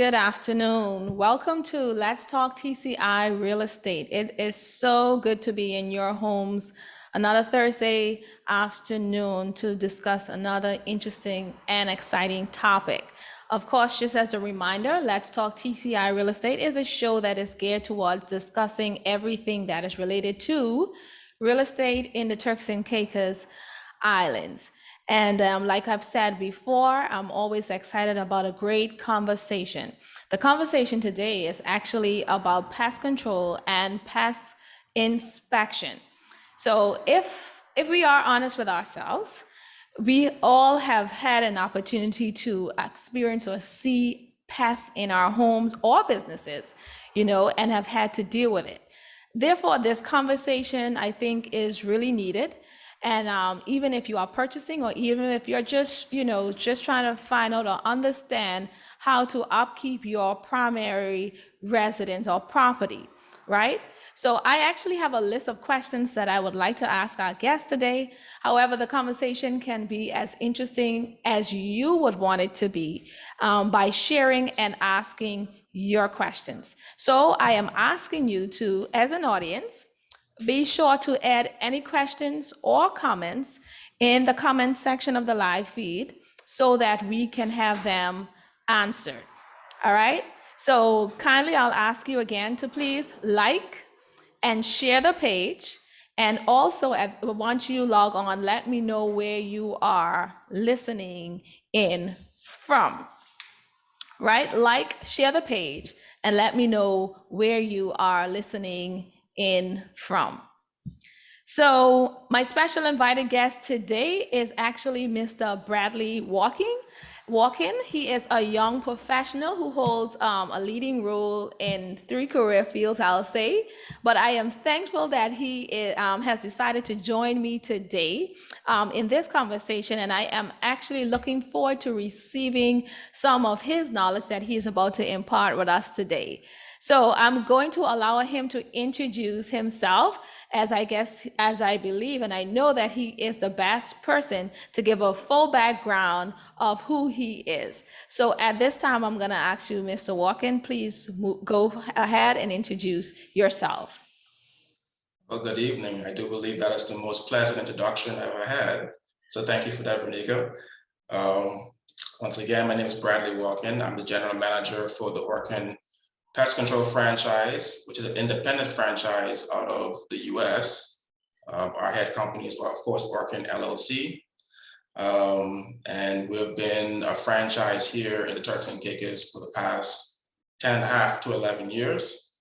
Good afternoon. Welcome to Let's Talk TCI Real Estate. It is so good to be in your homes another Thursday afternoon to discuss another interesting and exciting topic. Of course, just as a reminder, Let's Talk TCI Real Estate is a show that is geared towards discussing everything that is related to real estate in the Turks and Caicos Islands. And like I've said before, I'm always excited about a great conversation. The conversation today is actually about pest control and pest inspection. So if we are honest with ourselves, we all have had an opportunity to experience or see pests in our homes or businesses, and have had to deal with it. Therefore, this conversation, I think, is really needed. And even if you are purchasing, or even if you're just, just trying to find out or understand how to upkeep your primary residence or property, right? So I actually have a list of questions that I would like to ask our guests today. However, the conversation can be as interesting as you would want it to be by sharing and asking your questions. So I am asking you to, as an audience, be sure to add any questions or comments in the comments section of the live feed so that we can have them answered. All right? So kindly, I'll ask you again to please like and share the page. And also, once you log on, let me know where you are listening in from. Right? Like, share the page, and let me know where you are listening in from. So my special invited guest today is actually Mr. Bradley Orkan. He is a young professional who holds a leading role in 3 career fields, I'll say. But I am thankful that he has decided to join me today in this conversation, and I am actually looking forward to receiving some of his knowledge that he is about to impart with us today. So I'm going to allow him to introduce himself, as I believe, and I know that he is the best person to give a full background of who he is. So at this time, I'm going to ask you, Mr. Orkan, please go ahead and introduce yourself. Well, good evening. I do believe that is the most pleasant introduction I ever had. So thank you for that, Renika. Once again, my name is Bradley Orkan. I'm the general manager for the Orkan Pest Control franchise, which is an independent franchise out of the US. Our head company is, of course, Orkan LLC. And we've been a franchise here in the Turks and Caicos for the past 10 and a half to 11 years.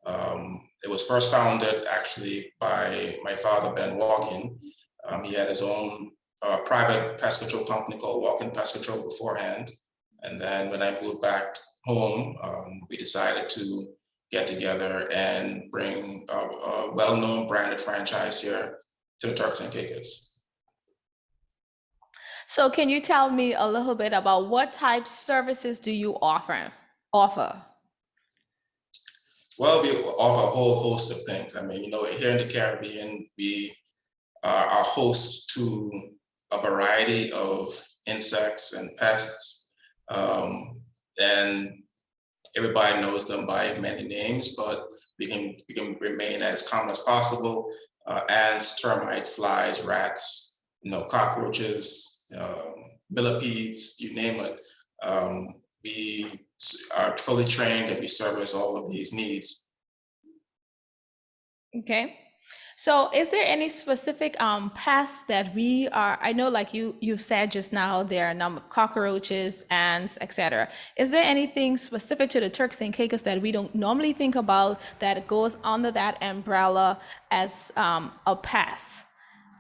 It was first founded actually by my father, Ben Orkan. He had his own private pest control company called Orkan Pest Control beforehand. And then when I moved back home, we decided to get together and bring a well-known branded franchise here to the Turks and Caicos. So can you tell me a little bit about what type services do you offer? Well, we offer a whole host of things. I mean, here in the Caribbean, we are host to a variety of insects and pests. And everybody knows them by many names, but we can remain as common as possible. Ants, termites, flies, rats, cockroaches, millipedes, you name it. We are fully trained and we service all of these needs. Okay. So is there any specific pests that I know, like you said just now, there are a number of cockroaches, ants, etc. Is there anything specific to the Turks and Caicos that we don't normally think about that goes under that umbrella as a pest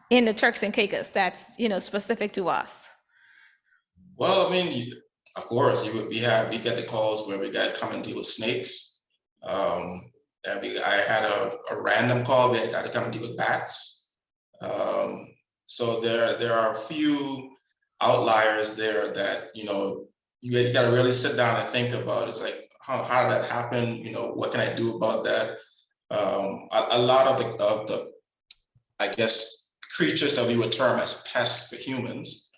in the Turks and Caicos that's specific to us? Well, I mean, of course, we get the calls where we got come and deal with snakes. I had a random call that got to come and deal with bats. So there are a few outliers there that you got to really sit down and think about. It's like how did that happen? What can I do about that? A lot of the I guess creatures that we would term as pests for humans.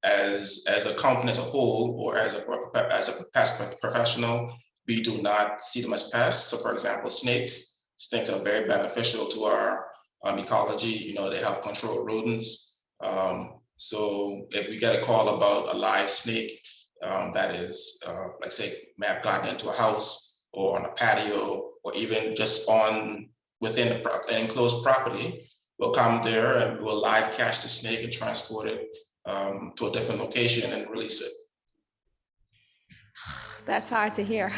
as a company as a whole, or as a pest professional, we do not see them as pests. So, for example, snakes. Snakes are very beneficial to our ecology. You know, they help control rodents. So, if we get a call about a live snake that is, like say, may have gotten into a house or on a patio, or even just on within an enclosed property, we'll come there and we'll live catch the snake and transport it to a different location and release it. That's hard to hear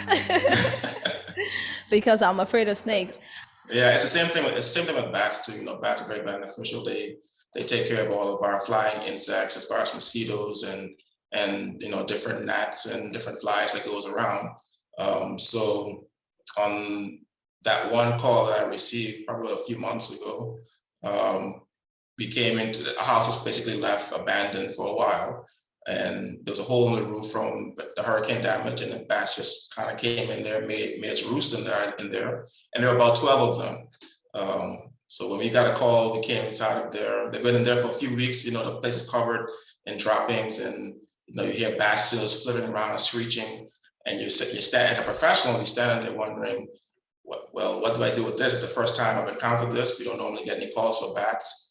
because I'm afraid of snakes. Yeah, it's the same thing. It's the same thing with bats too. You know, bats are very beneficial. They take care of all of our flying insects, as far as mosquitoes and you know, different gnats and different flies that goes around. So on that one call that I received probably a few months ago, we came into the house was basically left abandoned for a while, and there was a hole in the roof from the hurricane damage, and the bats just kind of came in there, made its roost in there, and there were about 12 of them. So when we got a call, we came inside of there. They've been in there for a few weeks. You know, the place is covered in droppings, and you know, you hear bat seals flitting around and screeching, and you're standing as a professional, you're standing there wondering, what do I do with this? It's the first time I've encountered this. We don't normally get any calls for bats.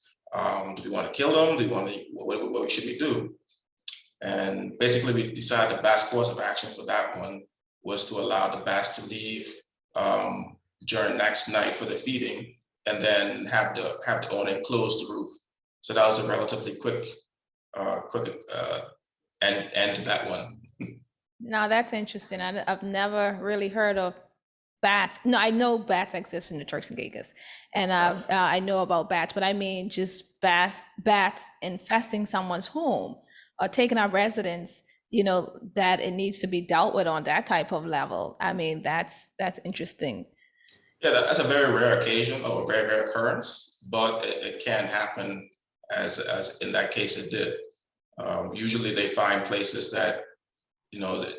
Do we want to kill them? Do we want to, what should we do? And basically we decided the best course of action for that one was to allow the bats to leave during next night for the feeding, and then have the owner close the roof. So that was a relatively quick end to that one. Now that's interesting. I've never really heard of bats. No, I know bats exist in the Turks and Caicos, and I know about bats, but I mean just bats infesting someone's home or taking up residence. You know, that it needs to be dealt with on that type of level. I mean, that's interesting. Yeah, that's a very rare occasion or a very rare occurrence, but it can happen as in that case it did. Usually they find places that, you know, that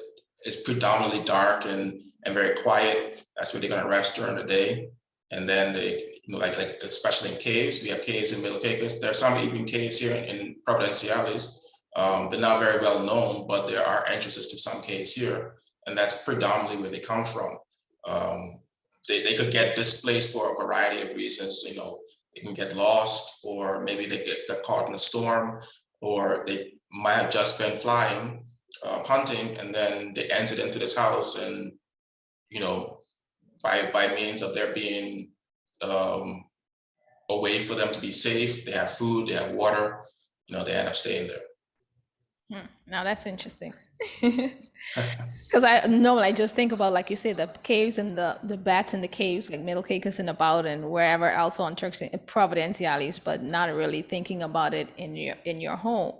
is predominantly dark and very quiet. That's where they're going to rest during the day. And then they, you know, like especially in caves, we have caves in Middle Caicos. There are some even caves here in Providenciales. They're not very well known, but there are entrances to some caves here, and that's predominantly where they come from. They could get displaced for a variety of reasons. You know, they can get lost, or maybe they get caught in a storm, or they might have just been flying, hunting, and then they entered into this house, and you know, by means of there being a way for them to be safe, they have food, they have water, you know, they end up staying there. Now that's interesting. Because I normally I just think about, like you say, the caves and the bats in the caves, like Middle Caicos and about, and wherever else on Turks and Providenciales, but not really thinking about it in your home.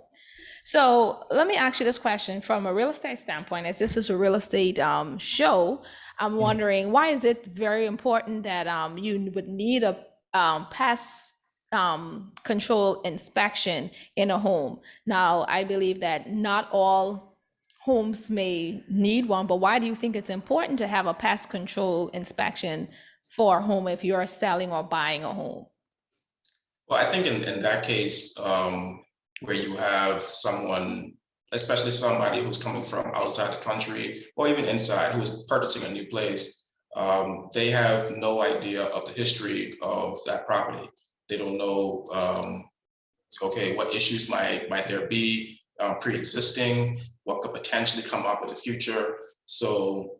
So let me ask you this question from a real estate standpoint, as this is a real estate show. I'm wondering, why is it very important that you would need a pest control inspection in a home? Now, I believe that not all homes may need one, but why do you think it's important to have a pest control inspection for a home if you're selling or buying a home? Well, I think in that case, where you have someone, especially somebody who's coming from outside the country or even inside, who's purchasing a new place, they have no idea of the history of that property. They don't know, okay, what issues might there be pre-existing, what could potentially come up in the future. So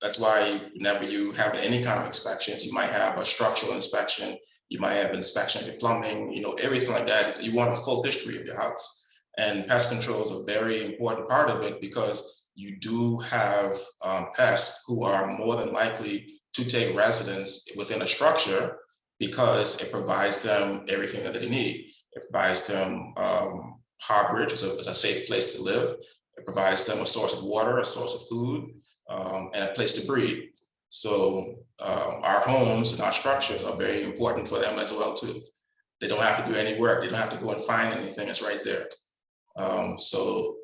that's why whenever you have any kind of inspections, you might have a structural inspection, you might have an inspection of your plumbing, you know, everything like that. You want a full history of your house. And pest control is a very important part of it, because you do have pests who are more than likely to take residence within a structure, because it provides them everything that they need. It provides them harborage, is a safe place to live. It provides them a source of water, a source of food, and a place to breed. So our homes and our structures are very important for them as well too. They don't have to do any work. They don't have to go and find anything. It's right there. So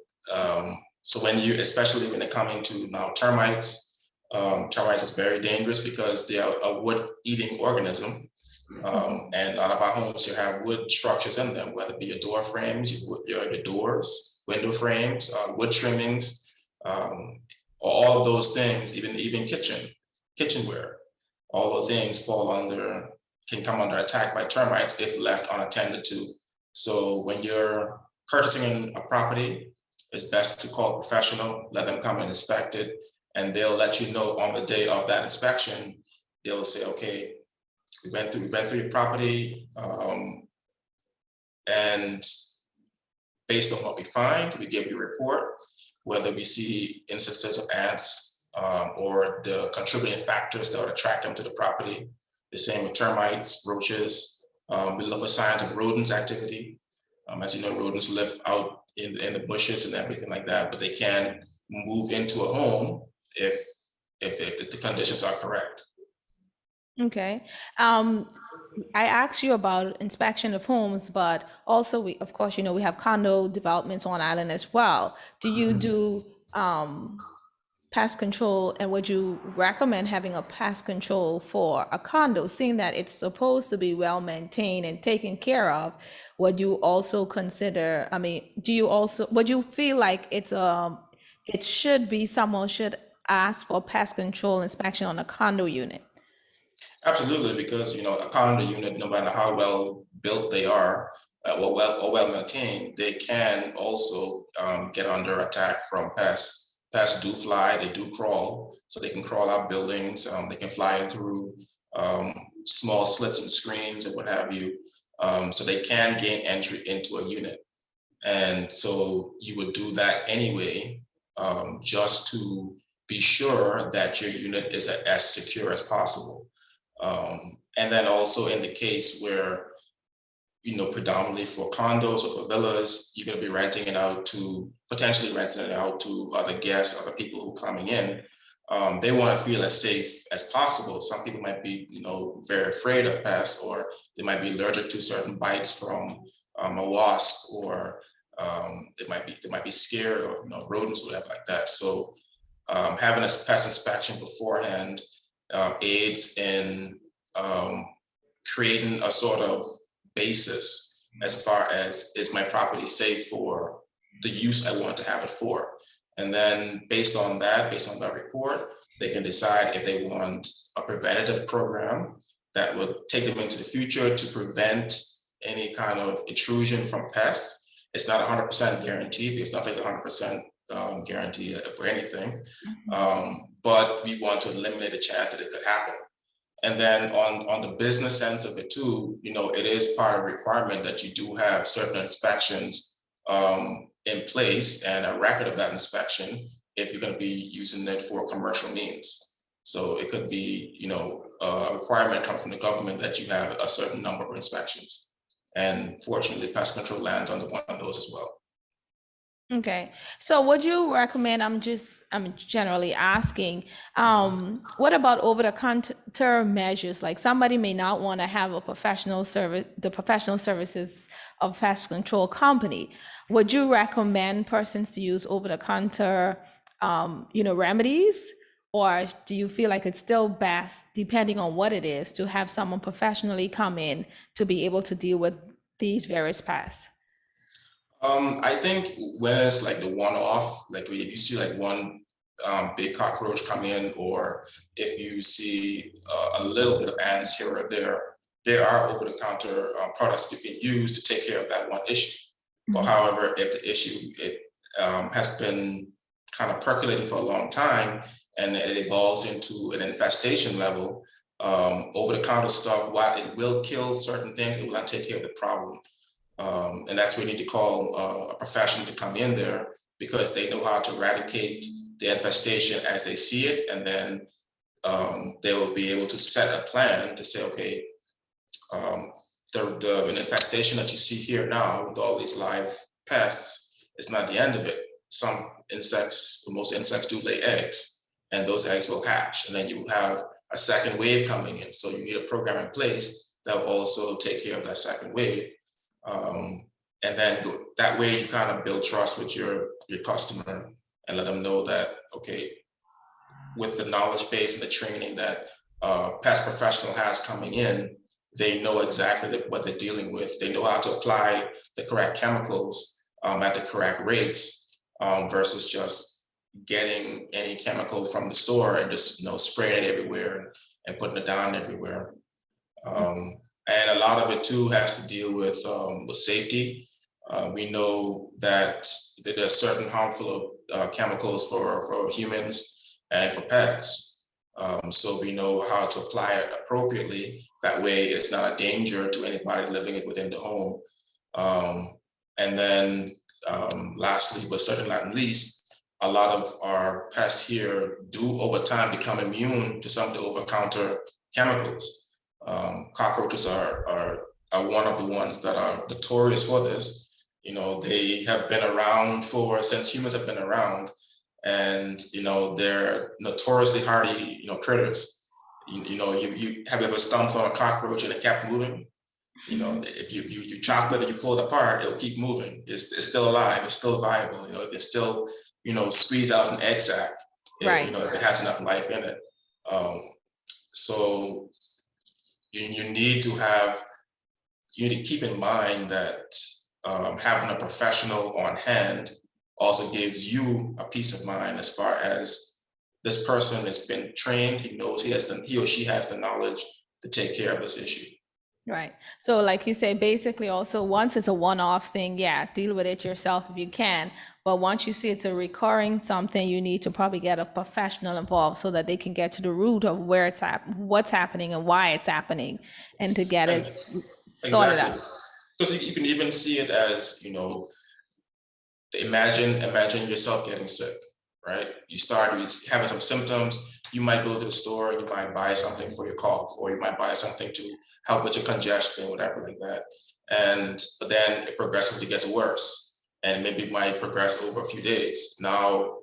when you, especially when they're coming to now termites, termites is very dangerous because they are a wood-eating organism. And a lot of our homes you have wood structures in them, whether it be your door frames, your doors, window frames, wood trimmings, um, all of those things, even kitchenware, all those things can come under attack by termites if left unattended to. So when you're purchasing a property, it's best to call a professional, let them come and inspect it, and they'll let you know on the day of that inspection. They'll say, okay, we went through your property, and based on what we find, we give you a report, whether we see instances of ants, or the contributing factors that would attract them to the property. The same with termites, roaches. We look for signs of rodents activity. As you know, rodents live out in the bushes and everything like that, but they can move into a home if the conditions are correct. Okay. I asked you about inspection of homes, but also we, of course, we have condo developments on island as well. Do you do pest control, and would you recommend having a pest control for a condo, seeing that it's supposed to be well maintained and taken care of? Would you also consider, I mean, would you feel like it should be, someone should ask for pest control inspection on a condo unit? Absolutely, because a condo unit, no matter how well built they are, or well maintained, they can also get under attack from pests. Pests do fly, they do crawl, so they can crawl out buildings. They can fly in through small slits in screens and what have you. So they can gain entry into a unit, and so you would do that anyway, just to be sure that your unit is as secure as possible. And then also in the case where, predominantly for condos or for villas, you're going to be potentially renting it out to other guests, other people who are coming in. They want to feel as safe as possible. Some people might be, very afraid of pests, or they might be allergic to certain bites from a wasp, or they might be scared of rodents or whatever like that. So having a pest inspection beforehand aids in creating a sort of basis as far as, is my property safe for the use I want to have it for. And then based on that report, they can decide if they want a preventative program that would take them into the future to prevent any kind of intrusion from pests. It's not 100% guaranteed, because nothing's 100% guarantee for anything, but we want to eliminate the chance that it could happen. And then on the business sense of it too, it is part of requirement that you do have certain inspections in place, and a record of that inspection if you're going to be using it for commercial means. So it could be, a requirement come from the government that you have a certain number of inspections. And fortunately, pest control lands under one of those as well. Okay, so would you recommend, I'm generally asking, what about over-the-counter measures? Like somebody may not want to have the professional services of pest control company. Would you recommend persons to use over-the-counter, remedies? Or do you feel like it's still best, depending on what it is, to have someone professionally come in to be able to deal with these various pests? I think when it's like the one-off, like if you see like one big cockroach come in, or if you see a little bit of ants here or there are over-the-counter products you can use to take care of that one issue. But however, if the issue has been kind of percolating for a long time, and it evolves into an infestation level, over-the-counter stuff, while it will kill certain things, it will not take care of the problem. And that's where you need to call a professional to come in there, because they know how to eradicate the infestation as they see it. And then they will be able to set a plan to say, okay, the infestation that you see here now with all these live pests is not the end of it. Most insects do lay eggs, and those eggs will hatch, and then you will have a second wave coming in. So you need a program in place that will also take care of that second wave. And then that way you kind of build trust with your customer, and let them know that, okay, with the knowledge base and the training that pest professional has coming in, they know exactly what they're dealing with. They know how to apply the correct chemicals at the correct rates versus just getting any chemical from the store and just spraying it everywhere and putting it down everywhere. And a lot of it too has to deal with safety. We know that there are certain harmful chemicals for humans and for pets. So we know how to apply it appropriately. That way it's not a danger to anybody living within the home. And then lastly, but certainly not least, a lot of our pests here do over time become immune to some of the over-counter chemicals. Cockroaches are one of the ones that are notorious for this. They have been around since humans have been around, and they're notoriously hardy, critters. You have ever stomped on a cockroach and it kept moving? If you chop it and you pull it apart, it'll keep moving. It's still alive. It's still viable. It can still squeeze out an egg sac. Right. If it has enough life in it. So you need to keep in mind that having a professional on hand also gives you a peace of mind as far as this person has been trained. He knows he or she has the knowledge to take care of this issue. Right. So like you say, basically also once it's a one-off thing, yeah, deal with it yourself if you can. But once you see it's a recurring something, you need to probably get a professional involved so that they can get to the root of where it's what's happening and why it's happening, and to get it sorted out. Exactly. Because you can even see it as, imagine yourself getting sick, right? You start having some symptoms. You might go to the store and you might buy something for your cough, or you might buy something to help with your congestion, whatever like that. But then it progressively gets worse, and maybe it might progress over a few days. Now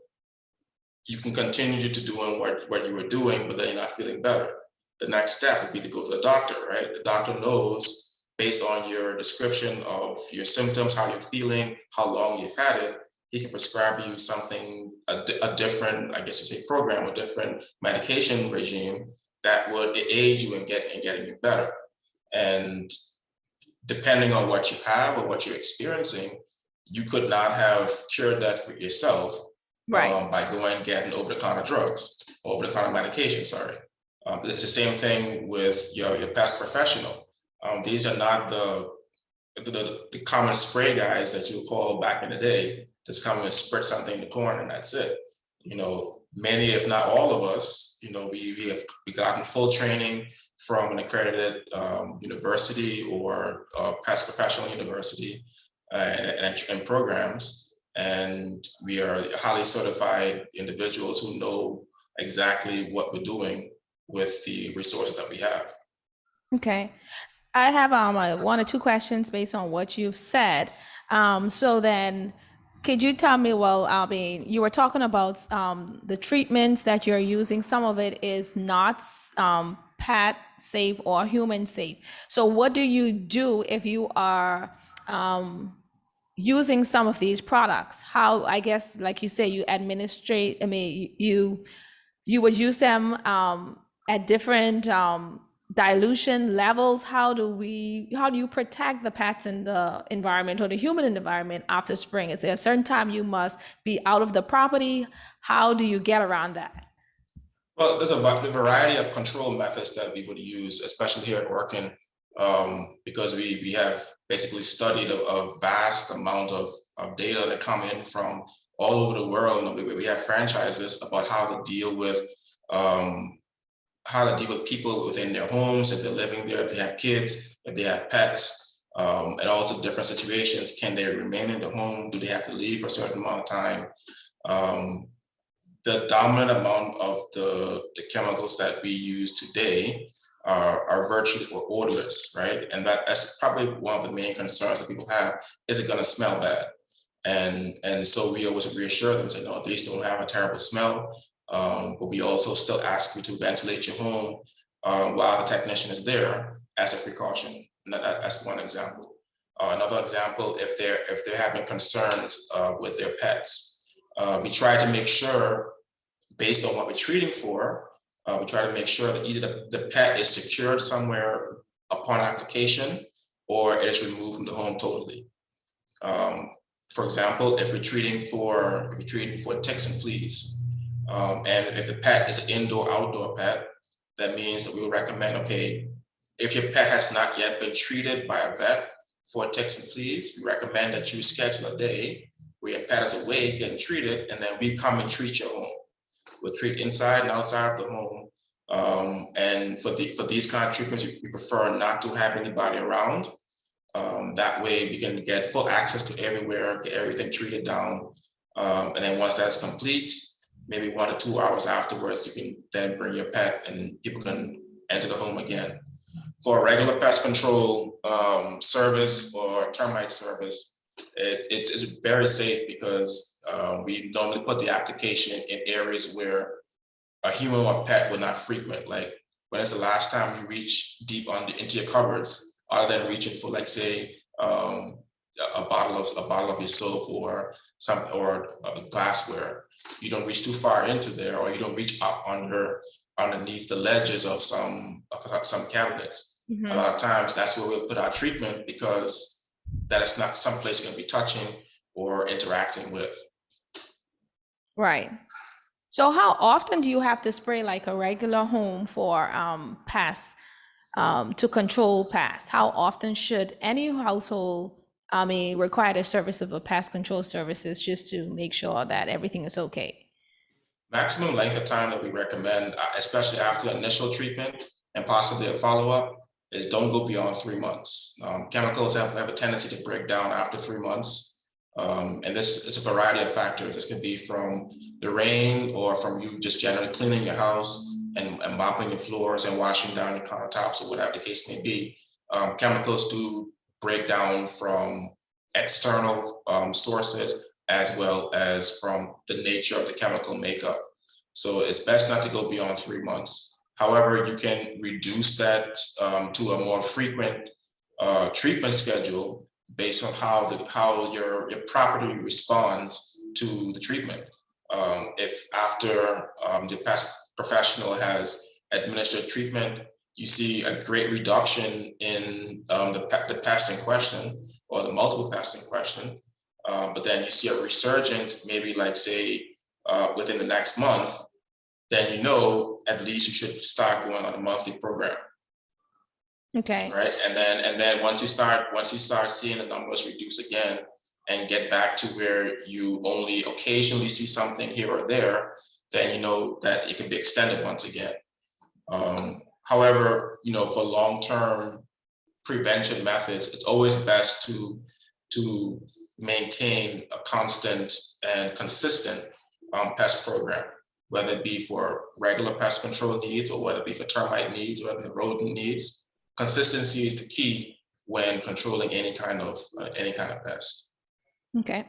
you can continue to doing what you were doing, but then you're not feeling better. The next step would be to go to the doctor, right? The doctor knows based on your description of your symptoms, how you're feeling, how long you've had it. He can prescribe you something, a different, I guess you say, program, a different medication regime that would aid you in getting you better. And depending on what you have or what you're experiencing, you could not have cured that for yourself by going and getting over-the-counter drugs, over-the-counter medication, sorry. It's the same thing with your pest professional. These are not the common spray guys that you call back in the day, just come and spray something in the corn and that's it. Many, if not all of us, we gotten full training from an accredited university or pest professional university and programs. And we are highly certified individuals who know exactly what we're doing with the resources that we have. Okay. I have one or two questions based on what you've said. So then, could you tell me, well, you were talking about the treatments that you're using. Some of it is not pet safe or human safe. So what do you do if you are using some of these products? How, I guess, like you say, you administrate, you would use them at different dilution levels. How do you protect the pets in the environment or the human environment after spring? Is there a certain time you must be out of the property? How do you get around that? Well, there's a variety of control methods that we would use, especially here at Orkan, because we have basically studied a vast amount of data that come in from all over the world. We have franchises about how to deal with people within their homes, if they're living there, if they have kids, if they have pets, and also different situations. Can they remain in the home? Do they have to leave for a certain amount of time? The dominant amount of the chemicals that we use today are virtually odorless, right? And that's probably one of the main concerns that people have. Is it going to smell bad? And so we always reassure them, say, no, these don't have a terrible smell. But we also still ask you to ventilate your home while the technician is there as a precaution. And that's one example. Another example, if they're having concerns with their pets, we try to make sure, based on what we're treating for, we try to make sure that either the pet is secured somewhere upon application, or it is removed from the home totally. For example, if we're treating for ticks and fleas, and if the pet is an indoor-outdoor pet, that means that we will recommend, okay, if your pet has not yet been treated by a vet for ticks and fleas, we recommend that you schedule a day where your pet is away getting treated, and then we come and treat your home. We'll treat inside and outside of the home. And for these kind of treatments, we prefer not to have anybody around. That way we can get full access to everywhere, get everything treated down. And then once that's complete, maybe 1 or 2 hours afterwards, you can then bring your pet and people can enter the home again. For a regular pest control service or termite service, it's very safe because we normally put the application in areas where a human or pet would not frequent. Like, when is the last time you reach deep into your cupboards, other than reaching for, like, say, a bottle of your soap or glassware? You don't reach too far into there, or you don't reach up underneath the ledges of some cabinets. Mhm. A lot of times that's where we'll put our treatment, because that is not someplace you're going to be touching or interacting with. Right. So how often do you have to spray like a regular home for pests, to control pests? How often should any household, require the service of a pest control services just to make sure that everything is okay? Maximum length of time that we recommend, especially after initial treatment and possibly a follow-up, is don't go beyond 3 months. Chemicals have a tendency to break down after 3 months. And this is a variety of factors. This can be from the rain, or from you just generally cleaning your house and mopping your floors and washing down your countertops, or whatever the case may be. Chemicals do break down from external sources, as well as from the nature of the chemical makeup. So it's best not to go beyond 3 months. However, you can reduce that to a more frequent treatment schedule based on how your property responds to the treatment. If after the pest professional has administered treatment, you see a great reduction in the pest in question, or the multiple pests in question, but then you see a resurgence, maybe, like, say, within the next month, then at least you should start going on a monthly program. Okay. Right. And then once you start seeing the numbers reduce again and get back to where you only occasionally see something here or there, then you know that it can be extended once again. However, for long-term prevention methods, it's always best to maintain a constant and consistent pest program, whether it be for regular pest control needs, or whether it be for termite needs, or whether it be rodent needs. Consistency is the key when controlling any kind of pest. Okay.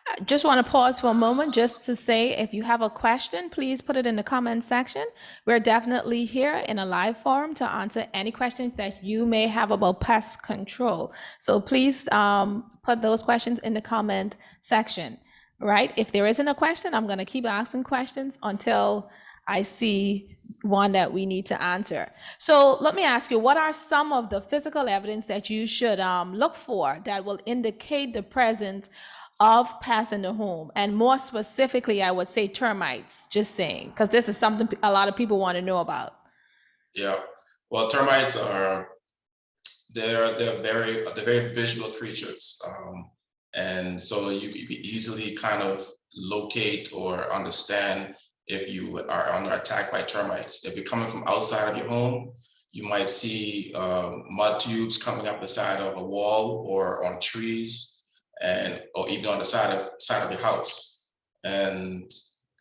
I just want to pause for a moment just to say, if you have a question, please put it in the comment section. We're definitely here in a live forum to answer any questions that you may have about pest control. So please put those questions in the comment section, right? If there isn't a question, I'm going to keep asking questions until I see one that we need to answer. So let me ask you, what are some of the physical evidence that you should look for that will indicate the presence of pests in the home? And more specifically, I would say termites, just saying, because this is something a lot of people want to know about. Yeah, well, termites they're very visual creatures, and so you easily kind of locate or understand if you are under attack by termites. If you're coming from outside of your home, you might see mud tubes coming up the side of a wall or on trees, or even on the side of your house. And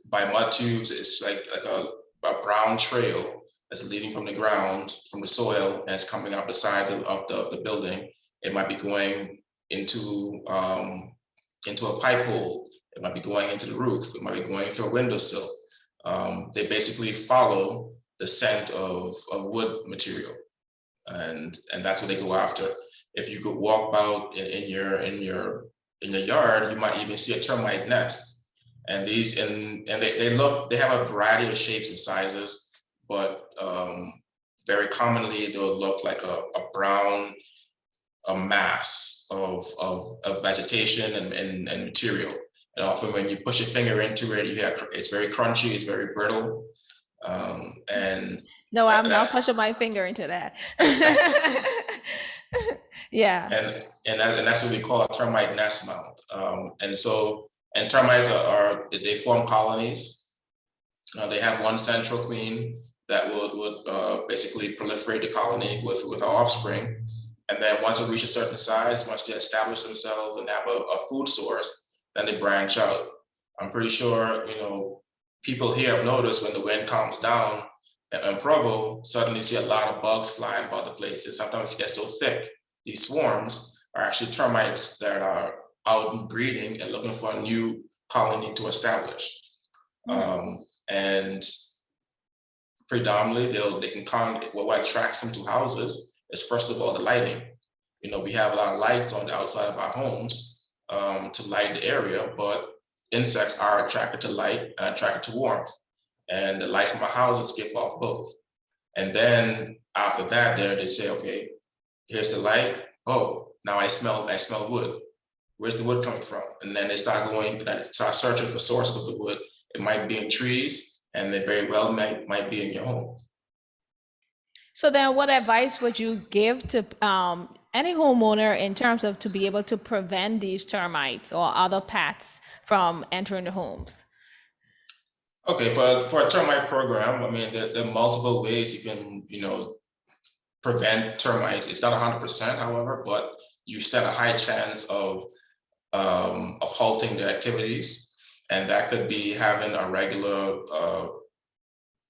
by mud tubes, it's like a brown trail that's leading from the ground, from the soil, and it's coming up the sides of the building. It might be going into a pipe hole. It might be going into the roof. It might be going through a windowsill. They basically follow the scent of wood material, and that's what they go after. If you could walk about in your yard, you might even see a termite nest. And they have a variety of shapes and sizes, but very commonly they'll look like a brown mass of vegetation and material. And often when you push your finger into it, you hear it's very crunchy, it's very brittle. And No, I'm not that's pushing my finger into that. Yeah. and that's what we call a termite nest mound. And termites they form colonies. They have one central queen that would basically proliferate the colony with our offspring. And then once it reaches a certain size, once they establish themselves and have a food source, then they branch out. I'm pretty sure, people here have noticed when the wind calms down in Provo, suddenly you see a lot of bugs flying about the place. And sometimes it gets so thick, these swarms are actually termites that are out and breeding and looking for a new colony to establish. And predominantly they can come. What attracts them to houses is, first of all, the lighting. We have a lot of lights on the outside of our homes to light the area, but insects are attracted to light and attracted to warmth, and the light from our houses give off both. And then after that, they say, okay, here's the light. Oh, now I smell wood. Where's the wood coming from? And then they start searching for sources of the wood. It might be in trees, and they very well might be in your home. So then what advice would you give to any homeowner in terms of to be able to prevent these termites or other pests from entering the homes? Okay, for a termite program, I mean, there are multiple ways you can, prevent termites. It's not 100%, however, but you stand a high chance of halting their activities. And that could be having a regular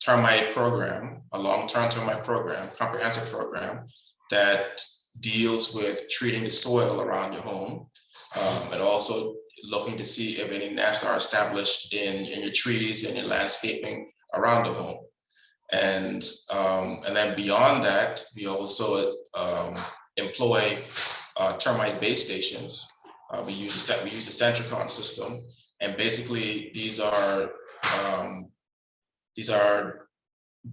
termite program, a long-term termite program, comprehensive program that deals with treating the soil around your home, and also looking to see if any nests are established in your trees and your landscaping around the home. And then beyond that, we also employ termite base stations. We use a Centricon system, and basically these are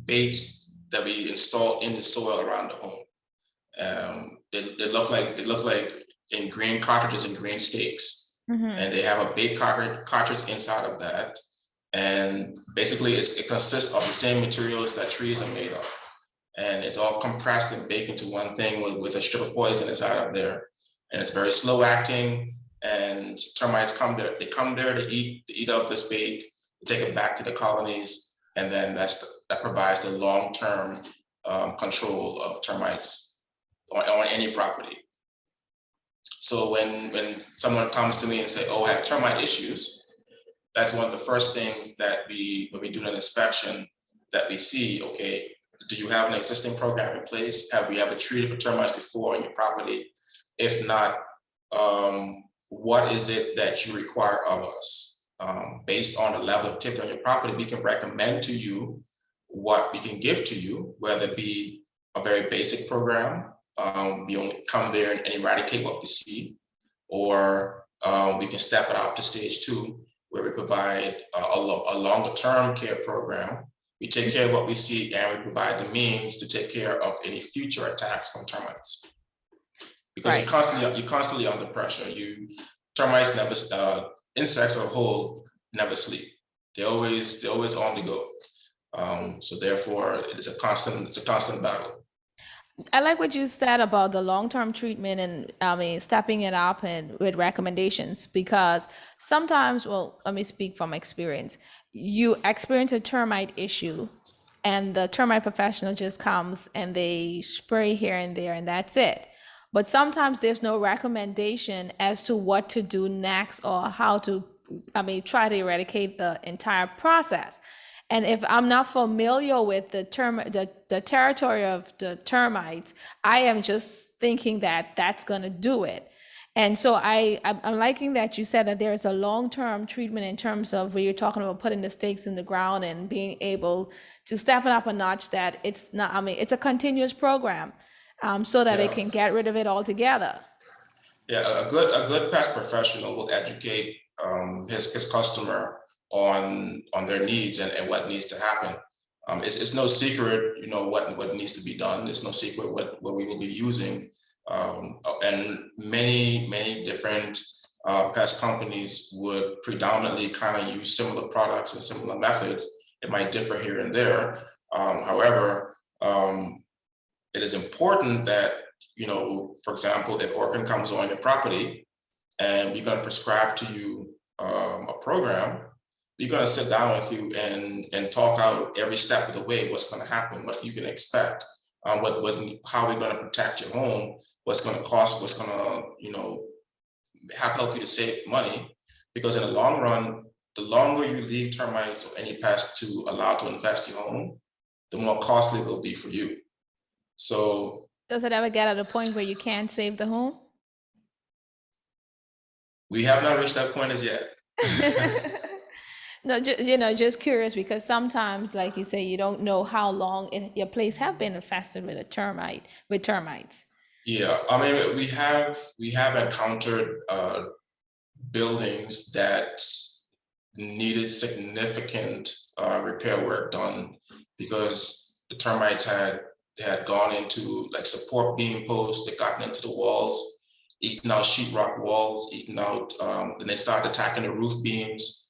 baits that we install in the soil around the home. They look like in green cartridges and green stakes, and they have a bait cartridge inside of that. And basically, it consists of the same materials that trees are made of, and it's all compressed and baked into one thing with a strip of poison inside of there. And it's very slow acting. And termites come there. They come there to eat up this bait, take it back to the colonies, and then that provides the long-term control of termites on any property. So when someone comes to me and say, "Oh, I have termite issues," that's one of the first things that when we do an inspection, that we see, okay, do you have an existing program in place? Have we ever treated for termites before on your property? If not, what is it that you require of us? Based on the level of activity on your property, we can recommend to you what we can give to you, whether it be a very basic program, we only come there and eradicate what we see, or we can step it up to stage 2, where we provide a longer term care program. We take care of what we see, and we provide the means to take care of any future attacks from termites. Because you're constantly under pressure. Termites never, insects as a whole never sleep. They're always on the go. So therefore, it's a constant battle. I like what you said about the long-term treatment and stepping it up and with recommendations, because sometimes, well, let me speak from experience. You experience a termite issue and the termite professional just comes and they spray here and there and that's it. But sometimes there's no recommendation as to what to do next or how to, try to eradicate the entire process. And if I'm not familiar with the territory of the termites, I am just thinking that that's going to do it. And so I'm liking that you said that there's a long-term treatment in terms of where you're talking about putting the stakes in the ground and being able to step it up a notch, that it's not, it's a continuous program, so that it can get rid of it altogether. Yeah, a good pest professional will educate his customer on their needs and what needs to happen. It's no secret, what needs to be done. It's no secret what we will be using. And many different pest companies would predominantly kind of use similar products and similar methods. It might differ here and there. However, it is important that, for example, if Orkan comes on your property and we're going to prescribe to you a program, we're going to sit down with you and talk out every step of the way, what's going to happen, what you can expect, how we're going to protect your home, what's going to cost, what's going to, help you to save money. Because in the long run, the longer you leave termites or any pest to allow to infest your home, the more costly it will be for you. So Does it ever get at a point where you can't save the home? we have not reached that point as yet. No, just curious, because sometimes, like you say, you don't know how long your place have been infested with termites. Yeah, I mean, we have encountered buildings that needed significant repair work done because the termites had gone into like support beam posts, they gotten into the walls, eating out sheetrock walls, eating out, then they started attacking the roof beams.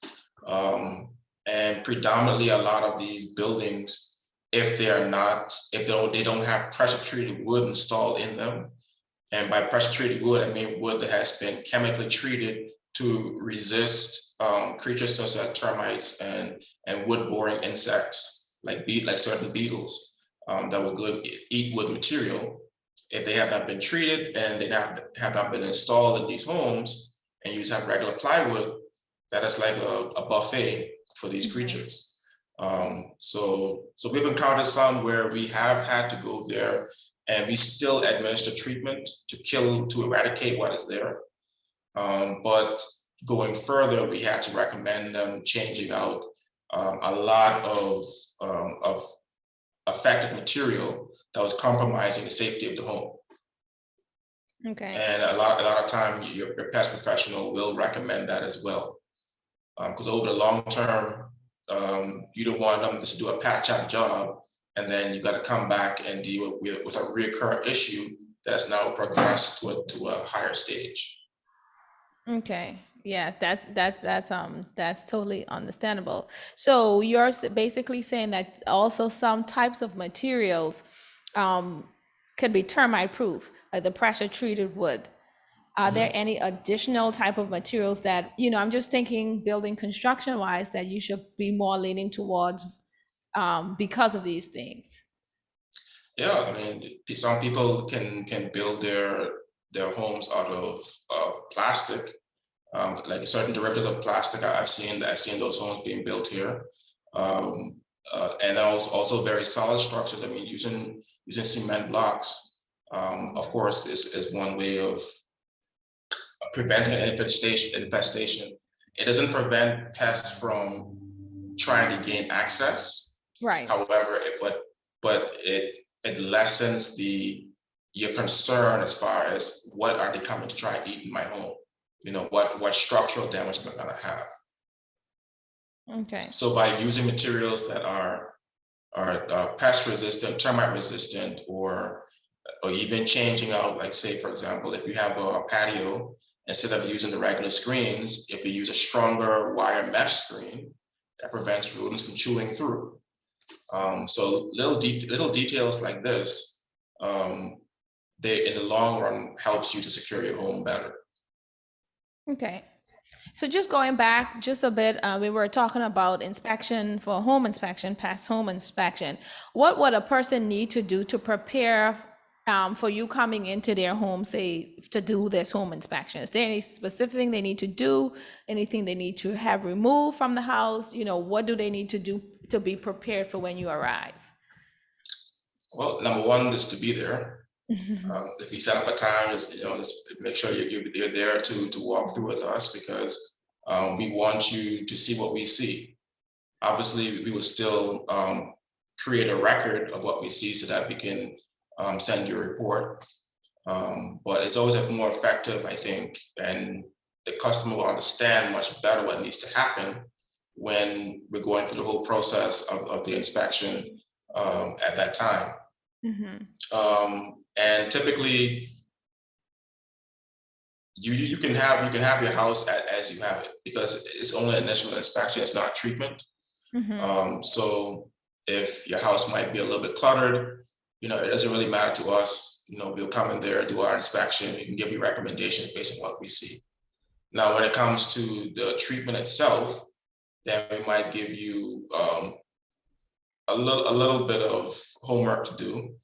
And predominantly a lot of these buildings, if they don't have pressure treated wood installed in them, and by pressure treated wood, I mean wood that has been chemically treated to resist creatures such as termites and wood boring insects like certain beetles that will eat wood material. If they have not been treated and they have not been installed in these homes, and you just have regular plywood, that is like a buffet for these creatures. So we've encountered some where we have had to go there and we still administer treatment to eradicate what is there. But going further, we had to recommend them changing out a lot of affected material that was compromising the safety of the home. Okay. And a lot of time, your pest professional will recommend that as well. Because over the long term, you don't want them to do a patch-up job, and then you got to come back and deal with a recurrent issue that's now progressed to a higher stage. Okay. Yeah, that's totally understandable. So you're basically saying that also some types of materials could be termite proof, like the pressure treated wood. Are there any additional type of materials that, I'm just thinking building construction wise, that you should be more leaning towards because of these things? Yeah, I mean, some people can build their homes out of plastic, like certain derivatives of plastic. I've seen those homes being built here, and also very solid structures. I mean, using cement blocks, of course, is one way of preventing infestation. It doesn't prevent pests from trying to gain access. Right. However, it lessens your concern as far as what are they coming to try and eat in my home. What structural damage am I going to have? Okay. So by using materials that are pest resistant, termite resistant, or even changing out, like say, for example, if you have a patio, instead of using the regular screens, if you use a stronger wire mesh screen that prevents rodents from chewing through. So little details like this, they in the long run helps you to secure your home better. Okay. So just going back just a bit, we were talking about inspection for home inspection, past home inspection. What would a person need to do to prepare for you coming into their home, say, to do this home inspection? Is there any specific thing they need to do? Anything they need to have removed from the house? What do they need to do to be prepared for when you arrive? Well, number one is to be there. If you set up a time, just make sure you're there to walk through with us, because we want you to see what we see. Obviously, we will still create a record of what we see so that we can send you a report. But it's always more effective, I think, and the customer will understand much better what needs to happen when we're going through the whole process of the inspection at that time. And typically, you can have your house as you have it, because it's only initial inspection, it's not treatment. So if your house might be a little bit cluttered, it doesn't really matter to us. We'll come in there, do our inspection, we can give you recommendations based on what we see. Now, when it comes to the treatment itself, then we might give you a little bit of homework to do.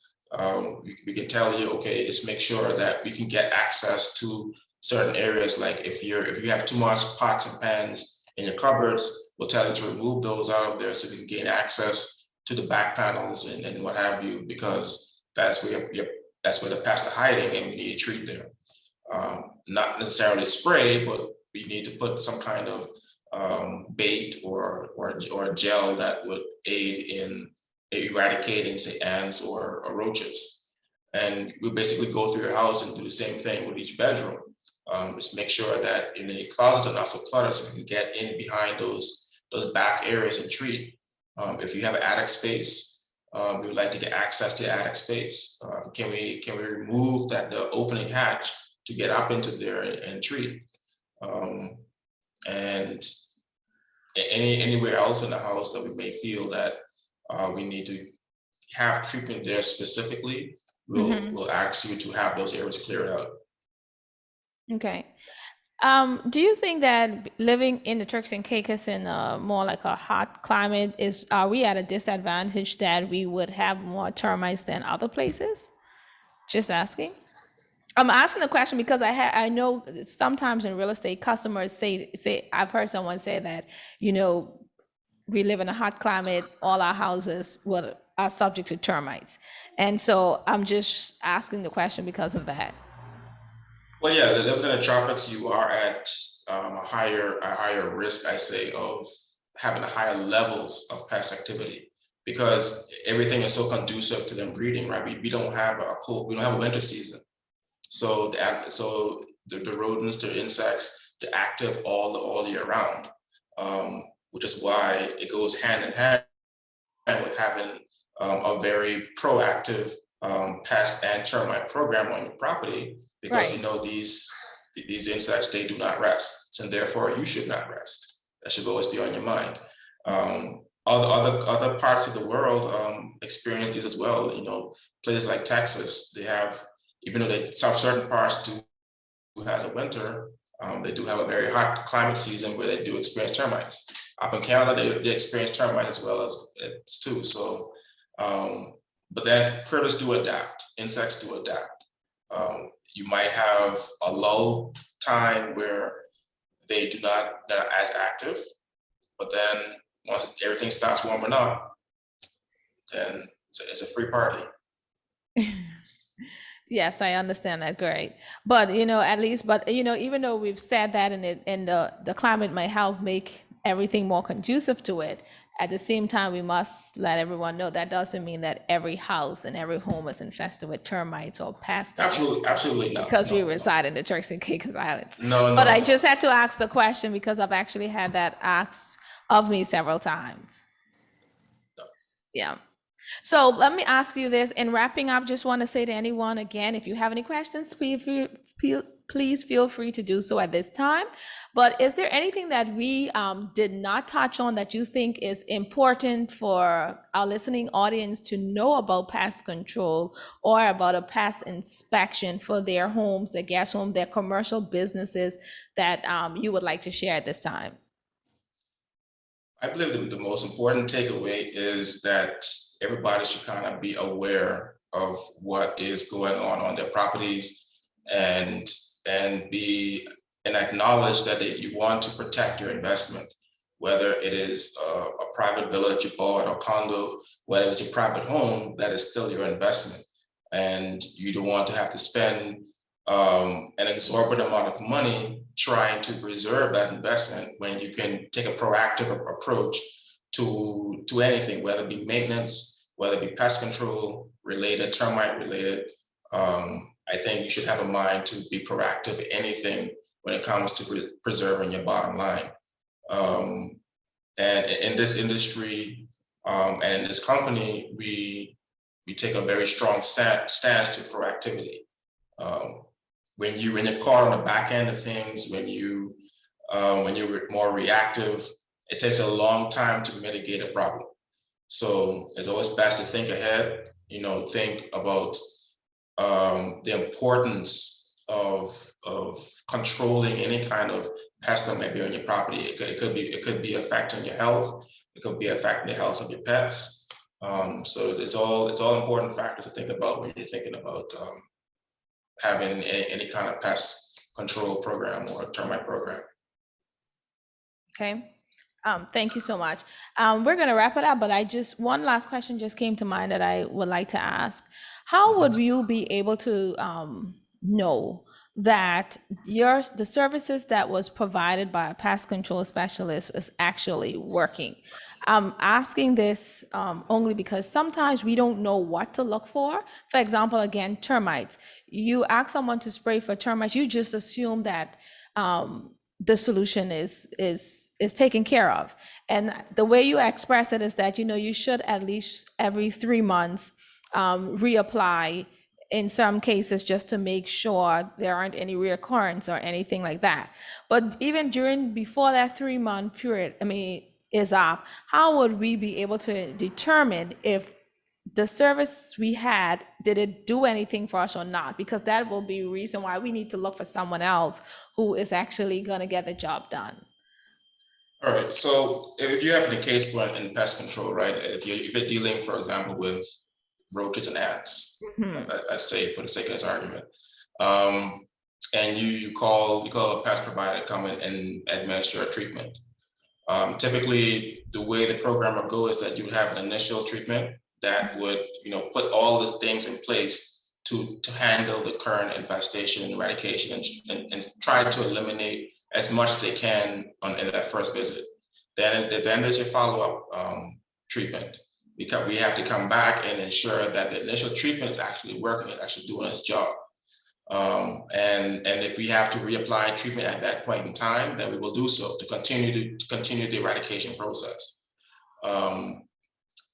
We can tell you, okay, just make sure that we can get access to certain areas. Like if you have too much pots and pans in your cupboards, we'll tell you to remove those out of there so we can gain access to the back panels and what have you, because that's where the pests are hiding, and we need to treat them. Not necessarily spray, but we need to put some kind of bait or gel that would aid in eradicating, say, ants or roaches. And we basically go through your house and do the same thing with each bedroom. Just make sure that the closets are not so cluttered, so we can get in behind those back areas and treat. If you have an attic space, we would like to get access to attic space. Can we remove the opening hatch to get up into there and treat? And anywhere else in the house that we may feel that we need to have treatment there specifically, we'll ask you to have those areas cleared out. Okay. Do you think that living in the Turks and Caicos in more like a hot climate are we at a disadvantage that we would have more termites than other places? Just asking. I'm asking the question because I know sometimes in real estate, customers say I've heard someone say that, we live in a hot climate, all our houses are subject to termites. And so I'm just asking the question because of that. Well, yeah, living in the tropics, you are at a higher risk, I say, of having higher levels of pest activity, because everything is so conducive to them breeding, right? We don't have we don't have a winter season. So the rodents, the insects, they're active all year round, which is why it goes hand in hand with having a very proactive pest and termite program on your property, because these insects, they do not rest, and therefore you should not rest. That should always be on your mind. Other parts of the world experience these as well. Places like Texas, they have, even though certain parts do has a winter, they do have a very hot climate season where they do experience termites. Up in Canada, they experience termites as well as too. So, but then critters do adapt. Insects do adapt. You might have a lull time where they're not as active, but then once everything starts warming up, then it's a free party. Yes, I understand that. Great. But, at least, even though we've said that and the climate might help make everything more conducive to it, at the same time, we must let everyone know that doesn't mean that every house and every home is infested with termites or pests. Absolutely not. Because we reside in the Turks and Caicos Islands. No. But I just had to ask the question because I've actually had that asked of me several times. No. Yeah. So let me ask you this. In wrapping up, just want to say to anyone again, if you have any questions, please feel free to do so at this time. But is there anything that we did not touch on that you think is important for our listening audience to know about pest control or about a pest inspection for their homes, their guest home, their commercial businesses that you would like to share at this time? I believe the most important takeaway is that everybody should kind of be aware of what is going on their properties, and acknowledge that you want to protect your investment, whether it is a private villa that you bought or condo, whether it's a private home, that is still your investment, and you don't want to have to spend an exorbitant amount of money trying to preserve that investment when you can take a proactive approach to anything, whether it be maintenance, whether it be pest control related, termite related. I think you should have a mind to be proactive in anything when it comes to preserving your bottom line. And in this industry and in this company, we take a very strong stance to proactivity. When you're caught on the back end of things, when you're more reactive, it takes a long time to mitigate a problem. So it's always best to think ahead. Think about the importance of controlling any kind of pest that may be on your property. It could be affecting your health. It could be affecting the health of your pets. So it's all important factors to think about when you're thinking about having any kind of pest control program or termite program. Okay. Thank you so much. We're going to wrap it up, but one last question just came to mind that I would like to ask. How would you be able to know that the services that was provided by a pest control specialist was actually working? I'm asking this only because sometimes we don't know what to look for. For example, again, termites. You ask someone to spray for termites, you just assume that the solution is taken care of. And the way you express it is that, you should at least every 3 months reapply in some cases just to make sure there aren't any reoccurrence or anything like that. But even before that 3-month period, is up, how would we be able to determine if the service we had, did it do anything for us or not? Because that will be a reason why we need to look for someone else who is actually going to get the job done. All right. So if you have the case in pest control, right? If you're dealing, for example, with roaches and ants, let's say for the sake of this argument, and you call a pest provider to come in and administer a treatment. Typically, the way the program would go is that you would have an initial treatment that would, put all the things in place to handle the current infestation, eradication, and try to eliminate as much as they can in that first visit. Then there's your follow-up treatment, because we have to come back and ensure that the initial treatment is actually working and actually doing its job. And if we have to reapply treatment at that point in time, then we will do so to continue the eradication process.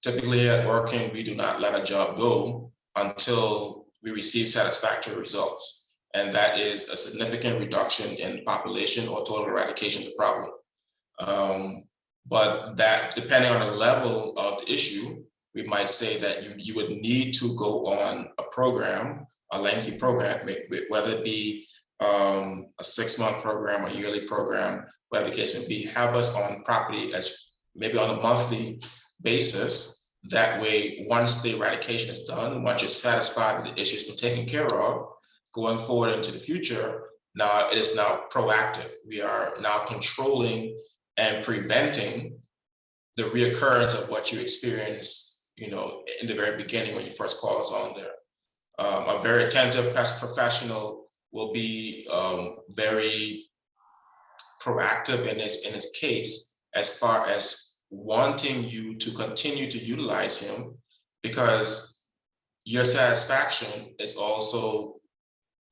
Typically at Orkan, we do not let a job go until we receive satisfactory results. And that is a significant reduction in population or total eradication of the problem. But that, depending on the level of the issue, we might say that you would need to go on a program, a lengthy program, whether it be a 6-month program, a yearly program, whatever the case may be, have us on property as maybe on a monthly basis. That way, once the eradication is done, once you're satisfied with the issues we're taking care of, going forward into the future, now it is now proactive. We are now controlling and preventing the reoccurrence of what you experienced, in the very beginning when you first call us on there. A very attentive pest professional will be very proactive in his case, as far as wanting you to continue to utilize him, because your satisfaction is also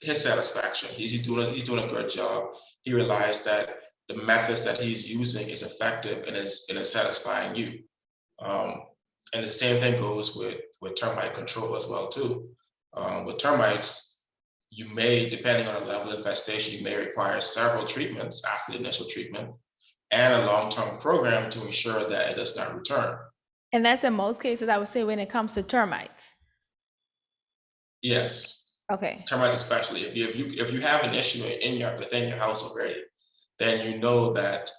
his satisfaction. He's doing a good job. He realized that the methods that he's using is effective and is satisfying you. And the same thing goes with termite control as well too. With termites, you may, depending on the level of infestation, you may require several treatments after the initial treatment and a long-term program to ensure that it does not return. And that's in most cases, I would say, when it comes to termites. Yes. Okay. Termites especially. If you have an issue within your house already, then you know that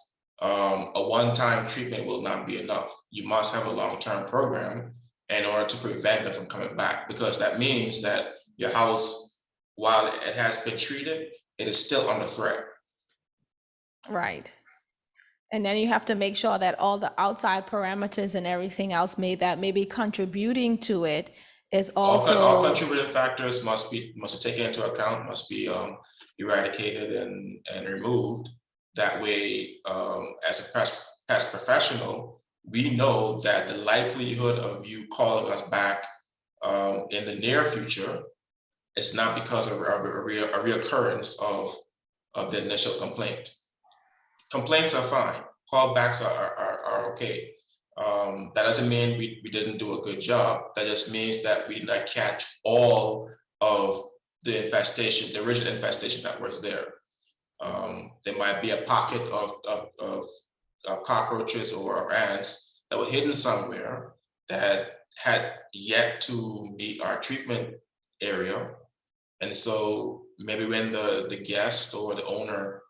a one-time treatment will not be enough. You must have a long-term program in order to prevent them from coming back, because that means that your house, while it has been treated, it is still under threat. Right. And then you have to make sure that all the outside parameters and everything else that may be contributing to it is also all contributing factors must be taken into account, must be eradicated and removed. That way, as a pest professional, we know that the likelihood of you calling us back in the near future is not because of a reoccurrence of the initial complaint. Complaints are fine. callbacks are okay. That doesn't mean we didn't do a good job. That just means that we did not catch all of the infestation, the original infestation that was there. There might be a pocket of cockroaches or ants that were hidden somewhere that had yet to meet our treatment area. And so maybe when the guest or the owner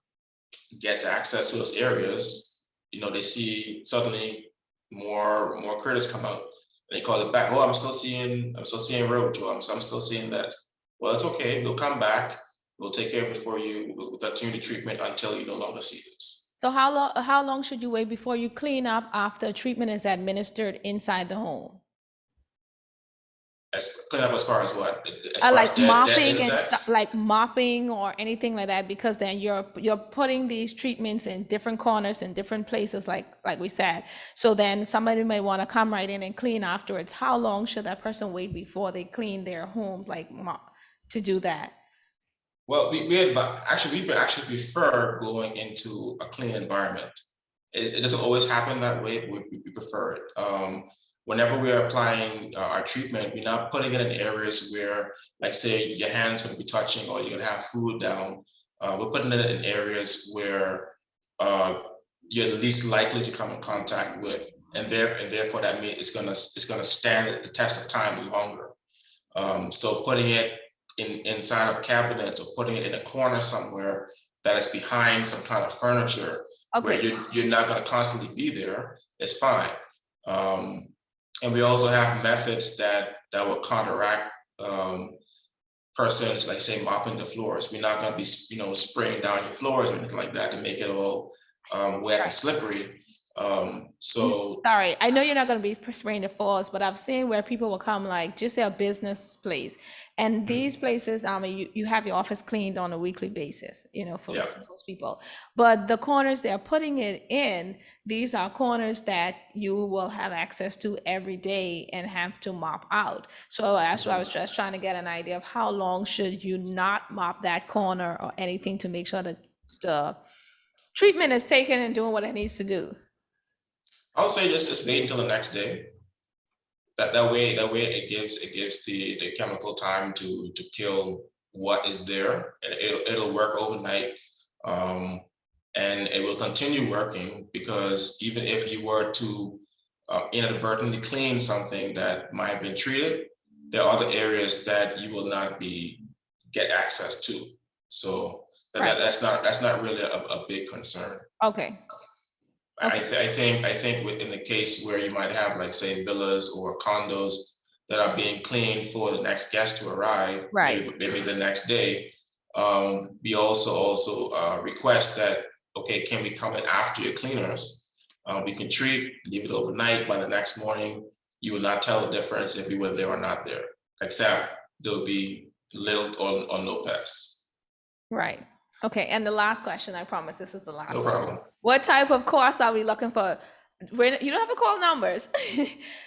gets access to those areas, they see suddenly more critters come out. And they call it back. Oh, I'm still seeing roach, or I'm still seeing that. Well, it's okay. We'll come back. We'll take care of it for you. We'll continue the treatment until you no longer see this. So how long should you wait before you clean up after treatment is administered inside the home? Clean up as far as what? As far as Like dead mopping and insects? like mopping or anything like that, because then you're putting these treatments in different corners in different places, like we said. So then somebody may want to come right in and clean afterwards. How long should that person wait before they clean their homes, like to do that? Well, we actually prefer going into a clean environment. It doesn't always happen that way, but we prefer it. Whenever we are applying our treatment, we're not putting it in areas where, like, say, your hand's going to be touching or you're going to have food down. We're putting it in areas where you're least likely to come in contact with, and therefore that means it's gonna stand the test of time longer. So putting it inside of cabinets or putting it in a corner somewhere that is behind some kind of furniture where Okay, you're not going to constantly be there is fine. And we also have methods that will counteract persons, like, say, mopping the floors. We're not going to be spraying down your floors or anything like that to make it all wet and right. slippery. So Sorry, I know you're not going to be spraying the floors, but I've seen where people will come, like just say a business place, and these places, you have your office cleaned on a weekly basis, for yeah. most people. But the corners they're putting it in, these are corners that you will have access to every day and have to mop out. So that's why I was just trying to get an idea of how long should you not mop that corner or anything to make sure that the treatment is taken and doing what it needs to do. I'll say just wait until the next day. That way it gives the chemical time to kill what is there, and it'll work overnight. um, and it will continue working, because even if you were to inadvertently clean something that might have been treated, there are other areas that you will not get access to. So Right. that's not really a big concern. Okay. I, Okay. th- I think I think within the case where you might have, like, say, villas or condos that are being cleaned for the next guest to arrive, Right. maybe the next day, we also request that, okay, can we come in after your cleaners? We can treat, leave it overnight. By the next morning, you will not tell the difference if we were there or not there, except there'll be little or no pests. Right. Okay. And the last question, I promise this is the No last one. problem. What type of course are we looking for? You don't have to call numbers.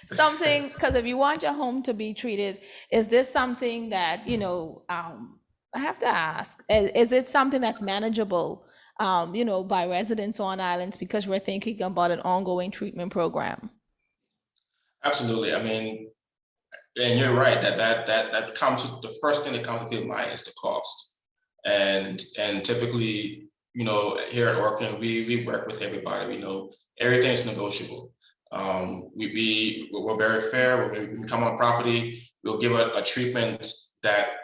Something, because if you want your home to be treated, is this something that, I have to ask, is it something that's manageable, by residents on islands, because we're thinking about an ongoing treatment program? Absolutely. I mean, and you're right that comes with the first thing that comes to people's mind is the cost. And typically, here at Orkan, we work with everybody. We know everything is negotiable. We're very fair. When we come on property, we'll give a treatment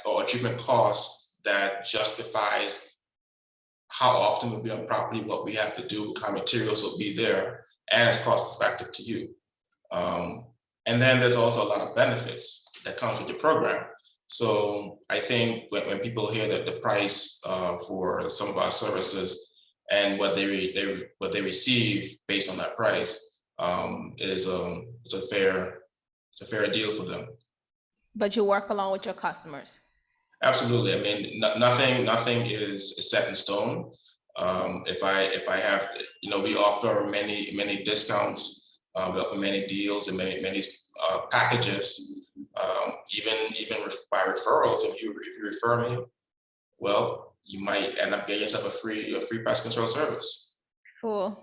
or a treatment cost that justifies how often we'll be on property, what we have to do, what kind of materials will be there, and it's cost effective to you. Um, and then there's also a lot of benefits that comes with the program. So I think when people hear that the price for some of our services and what they receive based on that price, it's a fair deal for them. But you work along with your customers. Absolutely. I mean, nothing is set in stone. If I have, we offer many discounts. We offer many deals and many packages. Even by referrals. If you refer me, well, you might end up getting yourself a free pest control service. Cool.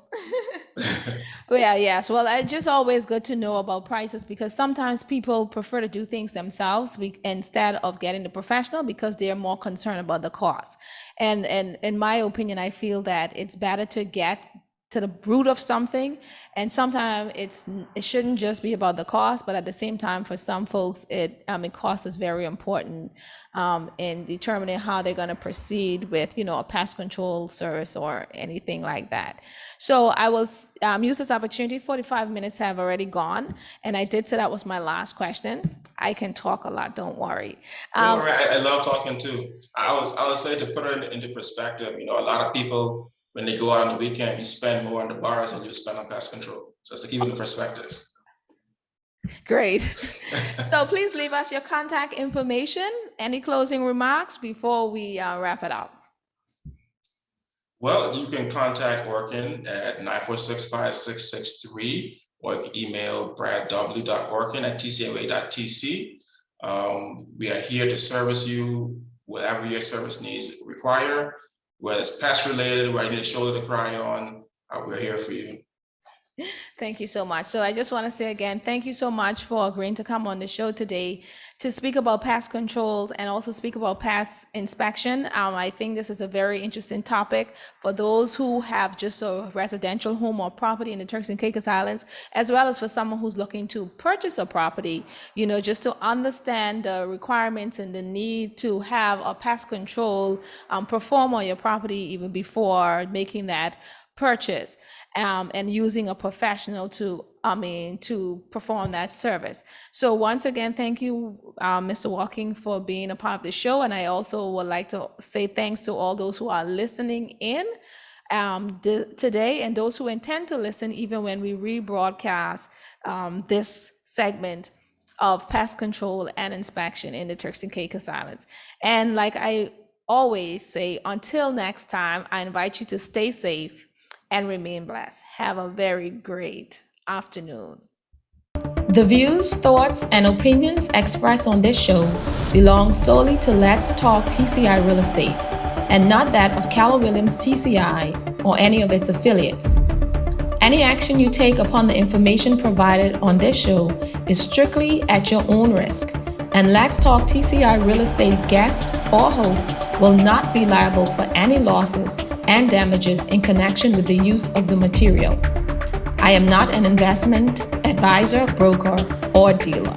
Well, yeah, yes. Well, it's just always good to know about prices because sometimes people prefer to do things themselves instead of getting the professional because they're more concerned about the cost. And in my opinion, I feel that it's better to get to the root of something. And sometimes it shouldn't just be about the cost, but at the same time, for some folks, cost is very important in determining how they're going to proceed with, a pest control service or anything like that. So I will use this opportunity. 45 minutes have already gone, and I did say that was my last question. I can talk a lot, don't worry. Don't worry, I love talking too. I was say to put it into perspective, a lot of people, when they go out on the weekend, you spend more on the bars than you spend on pest control. So it's to keep it in perspective. Great. So please leave us your contact information. Any closing remarks before we wrap it up? Well, you can contact Orkan at 946-5663 or email bradw.orkan@tcma.tc. We are here to service you, whatever your service needs require, whether it's pest related, whether you need a shoulder to cry on, we're here for you. Thank you so much. So I just want to say again, thank you so much for agreeing to come on the show today to speak about pest controls and also speak about pest inspection. I think this is a very interesting topic for those who have just a residential home or property in the Turks and Caicos Islands, as well as for someone who's looking to purchase a property, just to understand the requirements and the need to have a pest control perform on your property even before making that purchase. And using a professional to perform that service. So once again, thank you, Mr. Walking, for being a part of the show. And I also would like to say thanks to all those who are listening in today and those who intend to listen even when we rebroadcast this segment of pest control and inspection in the Turks and Caicos Islands. And like I always say, until next time, I invite you to stay safe and remain blessed. Have a very great afternoon. The views, thoughts, and opinions expressed on this show belong solely to Let's Talk TCI Real Estate and not that of Keller Williams TCI or any of its affiliates. Any action you take upon the information provided on this show is strictly at your own risk, and Let's Talk TCI Real Estate guests or hosts will not be liable for any losses and damages in connection with the use of the material. I am not an investment advisor, broker, or dealer.